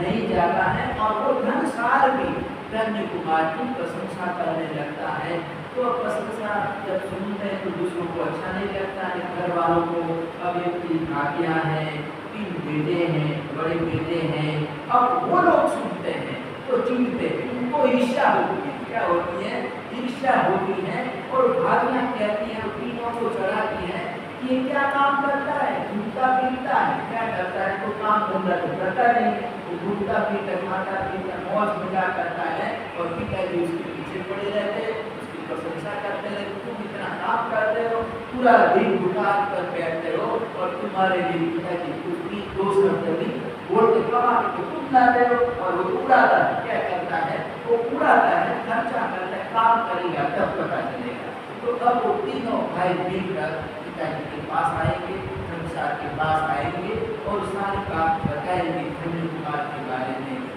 नहीं जाता है। और वो धनसार भी धन्य कुमार की प्रशंसा करने लगता है। तो प्रशंसा जब सुनते हैं तो दूसरों को अच्छा नहीं लगता है, घर वालों को। अब एक भाभियाँ हैं, 3 बेटे हैं, बड़े बेटे हैं, अब वो लोग सुनते हैं तो चिढ़ते हैं, उनको ईर्ष्या होती है। क्या होती है, ईर्ष्या होती है। और भाभियाँ कहती हैं, तीनों को चढ़ाती हैं कि ये क्या काम करता है, घूमता पीता है, क्या करता है, तो काम धंधा तो करता नहीं है, वो घूमता पीता, खाता पीता, मौज मजा करता है और पिताजी उसके पीछे पड़े रहते हैं, उसकी प्रशंसा करते हैं, तुम इतना काम करते हो, पूरा दिन दुकान पर बैठते हो और तुम्हारे लिए पिताजी कुछ भी 2 शब्द भी बोलते, कमा के तुम लाते हो और वो उड़ाता है। क्या करता है, वो उड़ाता है, खर्चा करता है, काम करेगा तब पता चलेगा। तो अब वो तीनों भाई मिलकर पिताजी के पास आएंगे, धनसार के पास आएंगे और सारी बात बताएंगे धन्य कुमार के बारे में।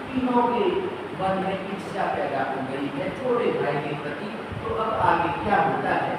तीनों के मन में ईर्ष्या पैदा हो गई है छोटे भाई के प्रति। तो अब आगे क्या होता है